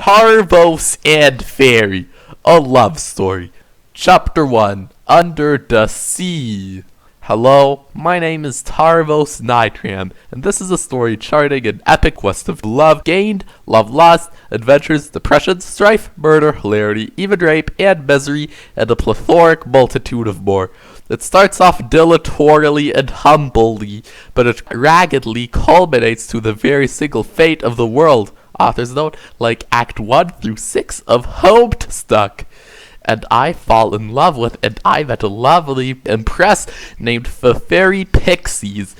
Tarvos and Fairie, a love story. Chapter 1, Under the Sea. Hello, my name is Tarvos Nitram, and this is a story charting an epic quest of love gained, love lost, adventures, depression, strife, murder, hilarity, even rape, and misery, and a plethoric multitude of more. It starts off dilatorily and humbly, but it raggedly culminates to the very single fate of the world. Author's note, like Act 1 through 6 of Homestuck. And I fall in love with, and I met a lovely impress named Feferi Pixies,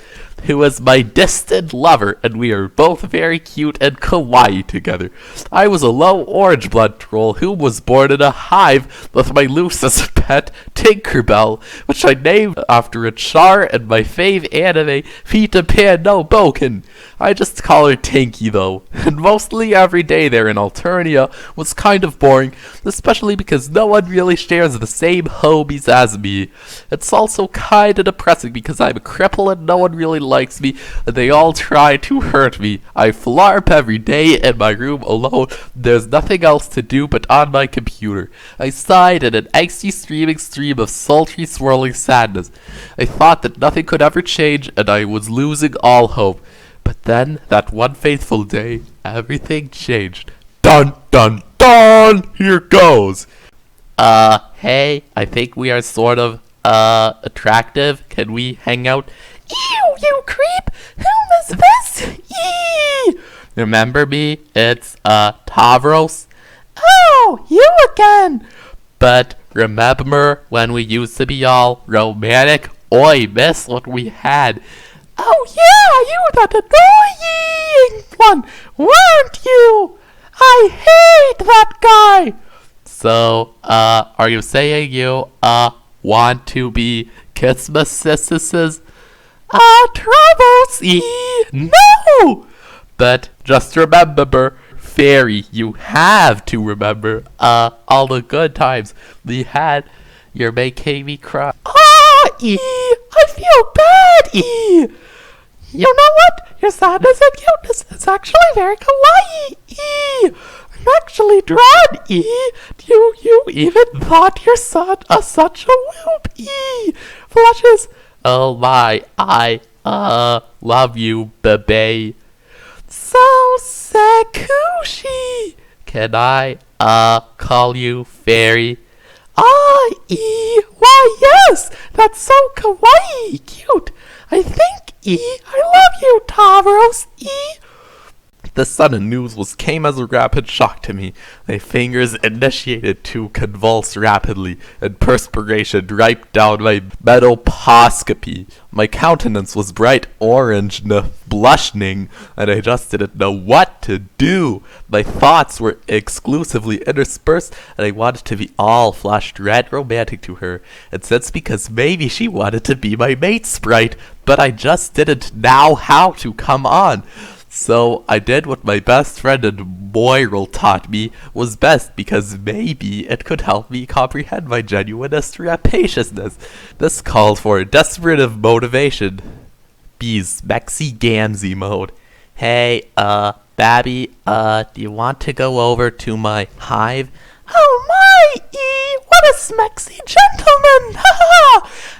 who is my distant lover, and we are both very cute and kawaii together. I was a low orange blood troll who was born in a hive with my loosest pet, Tinkerbell, which I named after a char and my fave anime, Peter Pan no Boken. I just call her Tinky though, and mostly every day there in Alternia was kind of boring, especially because no one really shares the same homies as me. It's also kinda depressing because I'm a cripple and no one really likes me, and they all try to hurt me. I flarp every day in my room alone. There's nothing else to do but on my computer. I sighed in an angsty streaming stream of sultry swirling sadness. I thought that nothing could ever change, and I was losing all hope. But then, that one fateful day, everything changed. Dun dun dun! Here goes! Hey, I think we are sort of, attractive. Can we hang out? Ew, you creep! Who is this? Eee! Remember me? It's, Tavros. Oh, you again! But remember when we used to be all romantic? Oi, miss what we had. Oh yeah, you were that annoying one, weren't you? I hate that guy! So, are you saying you, want to be Christmas? Travels, no! But just remember, Fairy, you have to remember, all the good times we had. You're making me cry. I feel bad, You know what? Your sadness and cuteness is actually very kawaii, I'm actually drawn, You even thought your son such a whoop, Flushes. Oh my, I, love you, baby. So sakushi. Can I, call you Fairy? Why yes, that's so kawaii, cute. I think, I love you, Tavros, The sudden news came as a rapid shock to me. My fingers initiated to convulse rapidly, and perspiration dripped down my menoposcopy. My countenance was bright orange and blushing, and I just didn't know what to do. My thoughts were exclusively interspersed, and I wanted to be all flushed red romantic to her. And that's because maybe she wanted to be my mate sprite, but I just didn't know how to come on. So I did what my best friend and Moiral taught me was best, because maybe it could help me comprehend my genuinest rapaciousness. This called for a desperate motivation. B's Mexi Gamzy mode. Hey, Babby, do you want to go over to my hive? Oh my, what a smexy gentleman!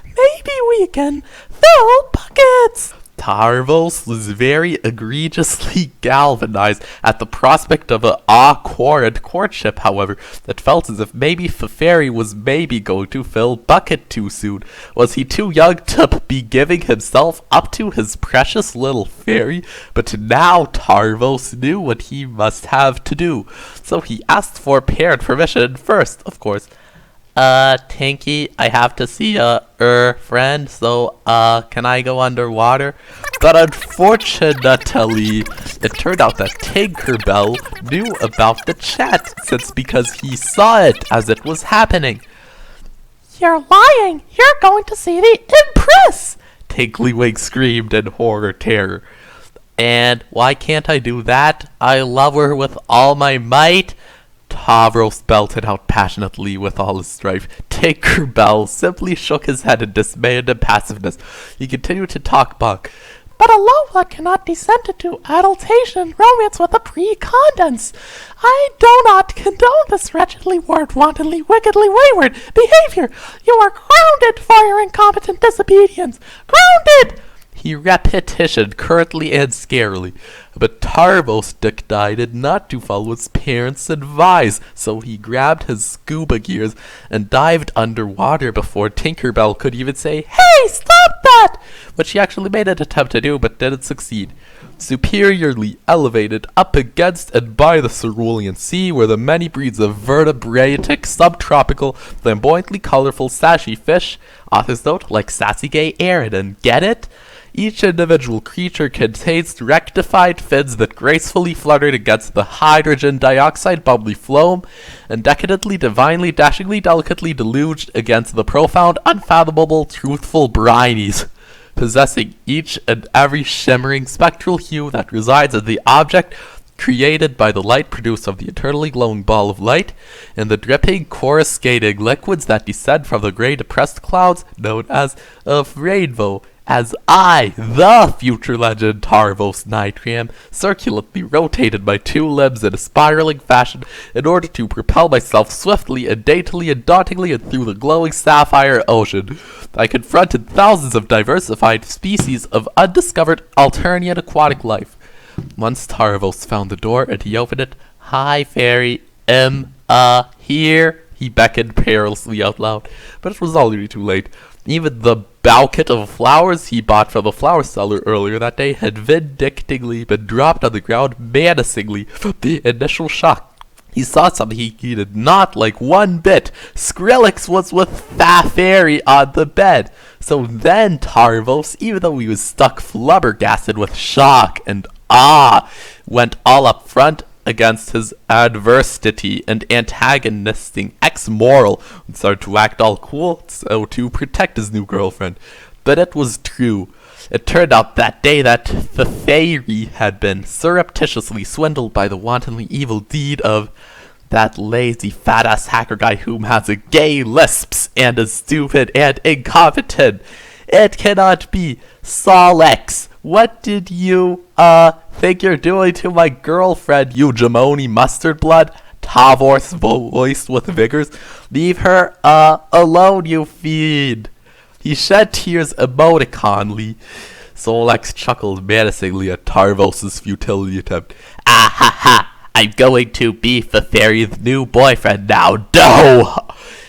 Maybe we can fill buckets! Tarvos was very egregiously galvanized at the prospect of an awkward courtship, however. It felt as if maybe Feferi was maybe going to fill bucket too soon. Was he too young to be giving himself up to his precious little fairy? But now Tarvos knew what he must have to do, so he asked for parent permission first, of course. Tinky, I have to see friend, so, can I go underwater? But unfortunately, it turned out that Tinkerbell knew about the chat, because he saw it as it was happening. You're lying! You're going to see the Empress! Tinklywink screamed in horror terror. And why can't I do that? I love her with all my might. Tavros belted out passionately with all his strife. Tinkerbell simply shook his head in dismay and impassiveness. He continued to talk bunk. but a low blood cannot descend into adultation and romance with a precondence. I do not condone this wretchedly warped, wantonly, wickedly wayward behavior. You are grounded for your incompetent disobedience. Grounded! He repetitioned curtly and scarily, but Tarvos decided not to follow his parents' advice, so he grabbed his scuba gears and dived underwater before Tinkerbell could even say, "Hey, stop that!" which he actually made an attempt to do but didn't succeed. Superiorly elevated up against and by the Cerulean Sea were the many breeds of vertebratic, subtropical, flamboyantly colorful sashy fish, author's note, like sassy gay Aridin. Get it? Each individual creature contains rectified fins that gracefully fluttered against the hydrogen dioxide bubbly foam, and decadently, divinely, dashingly, delicately deluged against the profound, unfathomable, truthful brinies, possessing each and every shimmering spectral hue that resides in the object created by the light produced of the eternally glowing ball of light, and the dripping, coruscating liquids that descend from the gray depressed clouds known as a rainbow, as I, the future legend Tarvos Nitram, circularly rotated my two limbs in a spiraling fashion in order to propel myself swiftly and daintily and dauntingly and through the glowing sapphire ocean. I confronted thousands of diversified species of undiscovered alternate aquatic life. Once Tarvos found the door and he opened it. "Hi, fairy, here," he beckoned perilously out loud, but it was already too late. Even the bouquet of flowers he bought from the flower seller earlier that day had vindictively been dropped on the ground menacingly from the initial shock. He saw something he did not like one bit. Skrillex was with Feferi on the bed. So then Tarvos, even though he was stuck flabbergasted with shock and awe, went all up front against his adversity and antagonisting ex-moral and started to act all cool so to protect his new girlfriend. But it was true. It turned out that day that Feferi had been surreptitiously swindled by the wantonly evil deed of that lazy fat-ass hacker guy whom has a gay lisps and is stupid and incompetent. It cannot be. Sollux, what did you, think you're doing to my girlfriend, you Jamoni mustard blood? Tavros voiced with vigors. Leave her, alone, you fiend. He shed tears emoticonely. Sollux chuckled menacingly at Tarvos' futility attempt. Ah ha ha! I'm going to be Feferi's new boyfriend now. No!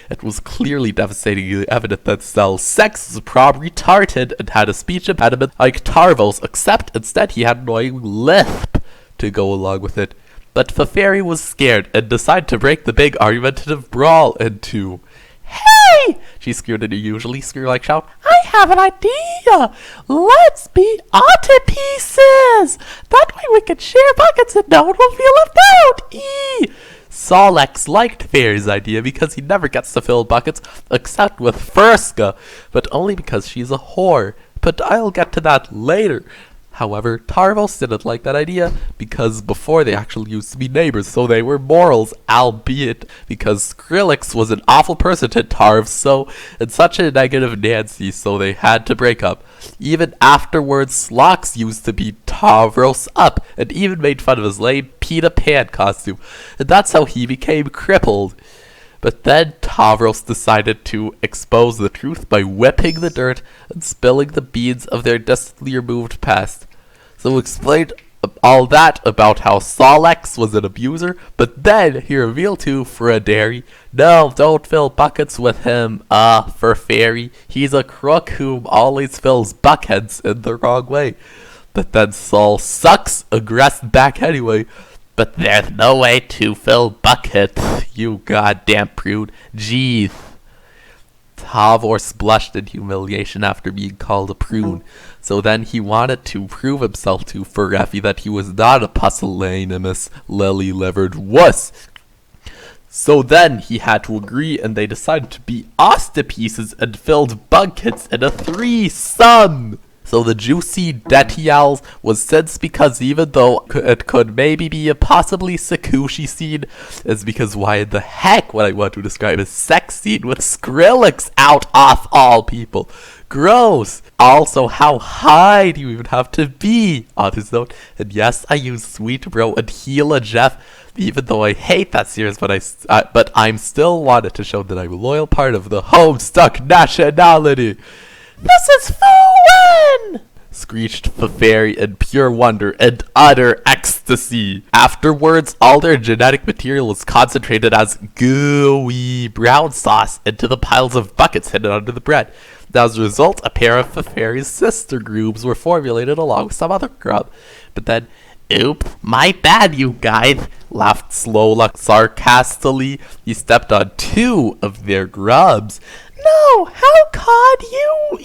It was clearly devastatingly evident that Cell's sex was probably retarded and had a speech impediment like Tarvos, except instead he had an annoying lisp to go along with it. But Feferi was scared and decided to break the big argumentative brawl into. "Hey!" she screamed in a usually scream-like shout. "I have an idea! Let's be octopuses! That way we can share buckets and no one will feel left out! Sollux liked Fairy's idea because he never gets to fill buckets except with Furska, but only because she's a whore. But I'll get to that later. However, Tarvos didn't like that idea because before they actually used to be neighbors, so they were morals, albeit because Skrillex was an awful person to Tarv, so and such a negative Nancy, so they had to break up. Even afterwards, Sollux used to beat Tavros up and even made fun of his lame Peter Pan costume, and that's how he became crippled. But then Tavros decided to expose the truth by whipping the dirt and spilling the beans of their distantly removed past. So he explained all that about how Sollux was an abuser, but then he revealed to Frederi, no, don't fill buckets with him, for Fairy. He's a crook who always fills buckets in the wrong way. But then Sol sucks, aggressed back anyway. But there's no way to fill buckets, you goddamn prude. Jeez. Tavros blushed in humiliation after being called a prune. So then he wanted to prove himself to Ferefi that he was not a pusillanimous, lily-livered wuss. So then he had to agree, and they decided to be octopuses and filled buckets in a threesome. So the juicy details was since because even though it could maybe be a possibly Sakushi scene, it's because why the heck would I want to describe a sex scene with Skrillex out of all people? Gross! Also, how high do you even have to be on his note? And yes, I use Sweet Bro and Gila Jeff, even though I hate that series, but I'm still wanted to show that I'm a loyal part of the Homestuck nationality. This is Fu-Wen! Screeched Feferi in pure wonder and utter ecstasy. Afterwards, all their genetic material was concentrated as gooey brown sauce into the piles of buckets hidden under the bread. As a result, a pair of Feferi's sister groups were formulated along with some other grub. But then, oop, my bad, you guys, laughed Sollux sarcastically. He stepped on 2 of their grubs. No, how could you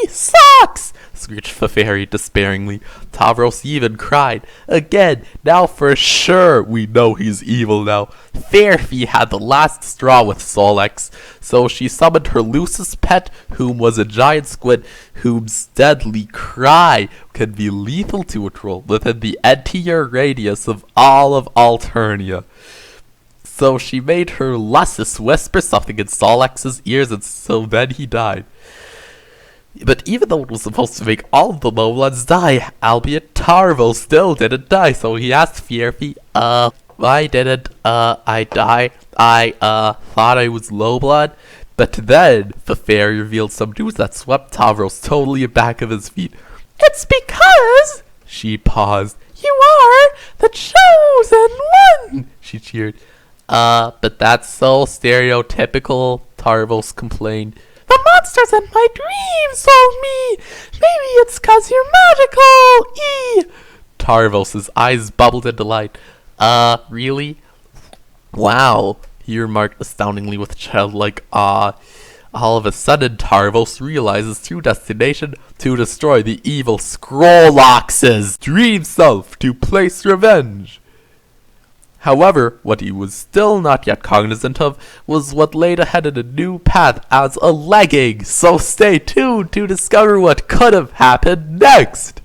sucks! Screeched Feferi despairingly. Tavros even cried. Again, now for sure we know he's evil now. Fairy had the last straw with Sollux, so she summoned her loosest pet, whom was a giant squid, whose deadly cry could be lethal to a troll within the entire radius of all of Alternia. So she made her Lussus whisper something in Sollux's ears, and so then he died. But even though it was supposed to make all of the Lowlands die, albeit Tarvos still didn't die, so he asked Fierfi, why didn't, I die? I thought I was low blood. But then, the fairy revealed some news that swept Tavros totally aback of his feet. It's because... She paused. You are the chosen one! She cheered. But that's so stereotypical, Tarvos complained. The monsters in my dreams told me! Maybe it's 'cause you're magical! Tarvos' eyes bubbled in delight. Really? Wow, he remarked astoundingly with childlike awe. All of a sudden, Tarvos realizes true destination to destroy the evil Skrullox's dream self to place revenge. However, what he was still not yet cognizant of was what laid ahead in a new path as a legging, so stay tuned to discover what could have happened next!